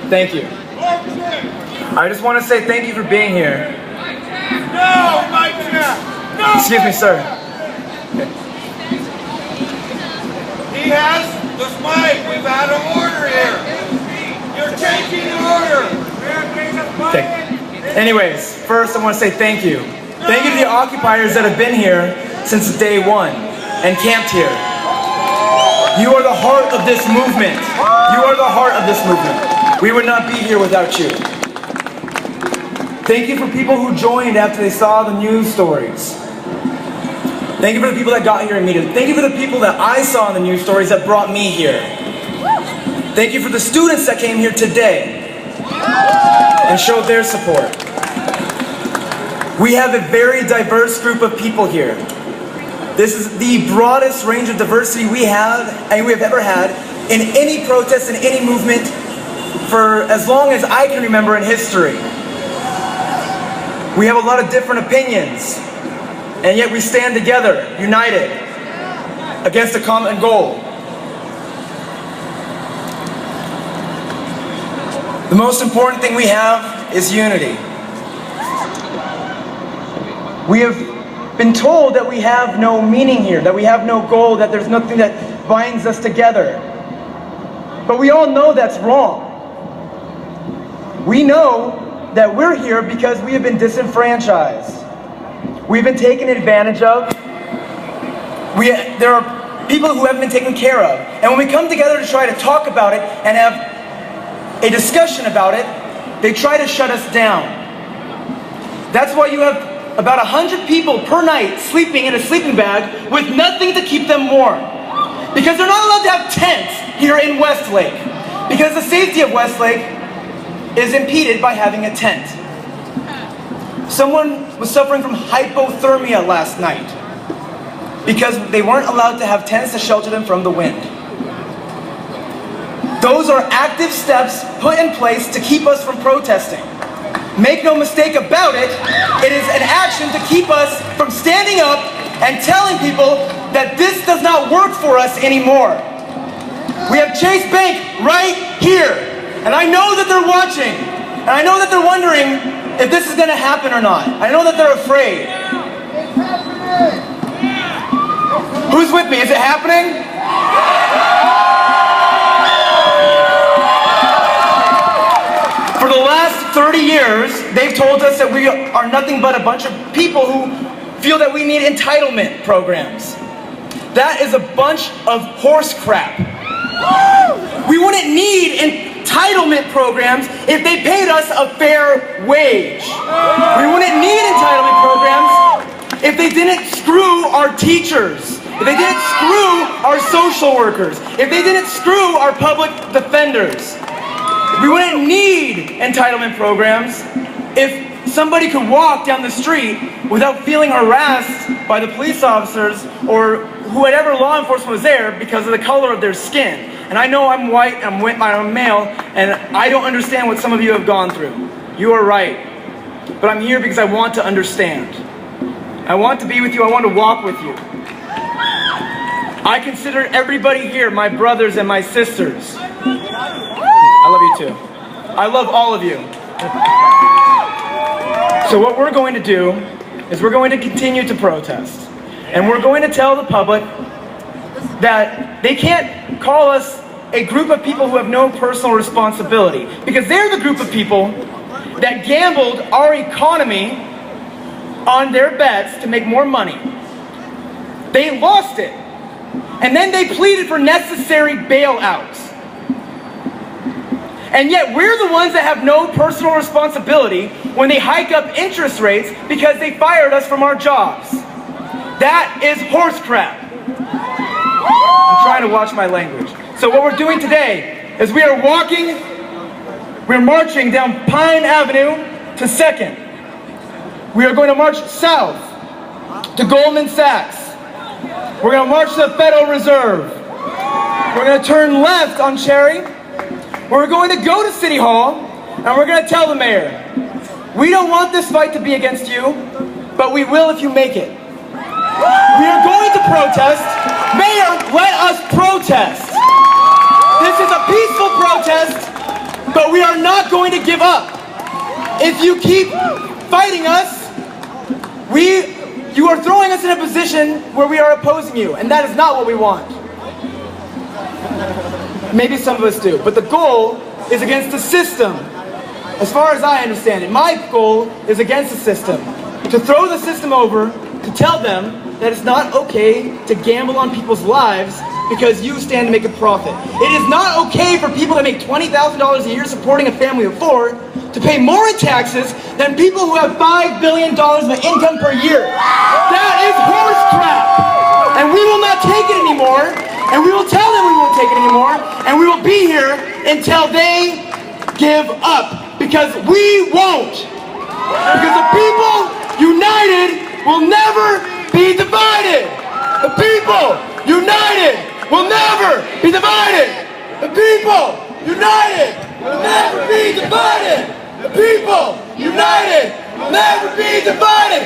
Thank you. I just want to say thank you for being here. No, my chair! No! Excuse me, sir. He has this mic. We've had an order here. You're taking the order. Okay. Anyways, first I want to say thank you. Thank you to the occupiers that have been here since day one and camped here. You are the heart of this movement. You are the heart of this movement. We would not be here without you. Thank you for people who joined after they saw the news stories. Thank you for the people that got here immediately. Thank you for the people that I saw in the news stories that brought me here. Thank you for the students that came here today and showed their support. We have a very diverse group of people here. This is the broadest range of diversity we have and we have ever had in any protest, in any movement for as long as I can remember in history. We have a lot of different opinions, and yet we stand together, united, against a common goal. The most important thing we have is unity. We have been told that we have no meaning here, that we have no goal, that there's nothing that binds us together. But we all know that's wrong. We know that we're here because we have been disenfranchised. We've been taken advantage of. There are people who haven't been taken care of. And when we come together to try to talk about it and have a discussion about it, they try to shut us down. That's why you have about 100 people per night sleeping in a sleeping bag with nothing to keep them warm. Because they're not allowed to have tents here in Westlake. Because the safety of Westlake is impeded by having a tent. Someone was suffering from hypothermia last night because they weren't allowed to have tents to shelter them from the wind. Those are active steps put in place to keep us from protesting. Make no mistake about it, it is an action to keep us from standing up and telling people that this does not work for us anymore. We have Chase Bank right here. And I know that they're watching, and I know that they're wondering if this is going to happen or not. I know that they're afraid. Who's with me? Is it happening? For the last 30 years, they've told us that we are nothing but a bunch of people who feel that we need entitlement programs. That is a bunch of horse crap. We wouldn't need entitlement programs if they paid us a fair wage. We wouldn't need entitlement programs if they didn't screw our teachers, if they didn't screw our social workers, if they didn't screw our public defenders. We wouldn't need entitlement programs if somebody could walk down the street without feeling harassed by the police officers or whatever law enforcement was there because of the color of their skin. And I know I'm white, I'm male, and I don't understand what some of you have gone through. You are right. But I'm here because I want to understand. I want to be with you, I want to walk with you. I consider everybody here my brothers and my sisters. I love you too. I love all of you. So what we're going to do is we're going to continue to protest. And we're going to tell the public that they can't call us a group of people who have no personal responsibility, because they're the group of people that gambled our economy on their bets to make more money. They lost it. And then they pleaded for necessary bailouts. And yet we're the ones that have no personal responsibility when they hike up interest rates because they fired us from our jobs. That is horse crap. I'm trying to watch my language. So what we're doing today is we're marching down Pine Avenue to 2nd. We are going to march south to Goldman Sachs. We're going to march to the Federal Reserve. We're going to turn left on Cherry. We're going to go to City Hall, and we're going to tell the mayor, we don't want this fight to be against you, but we will if you make it. We are going to protest. Mayor, let us protest. This is a peaceful protest. But we are not going to give up. If you keep fighting us, you are throwing us in a position where we are opposing you, and that is not what we want. Maybe some of us do, but the goal is against the system. As far as I understand it, my goal is against the system. To throw the system over, to tell them that it's not okay to gamble on people's lives because you stand to make a profit. It is not okay for people that make $20,000 a year supporting a family of 4 to pay more in taxes than people who have $5 billion of income per year. That is horse crap! And we will not take it anymore, and we will tell them we won't take it anymore, and we will be here until they give up. Because we won't. Because the people united will never be divided. The people united will never be divided. The people united will never be divided. The people united will never be divided.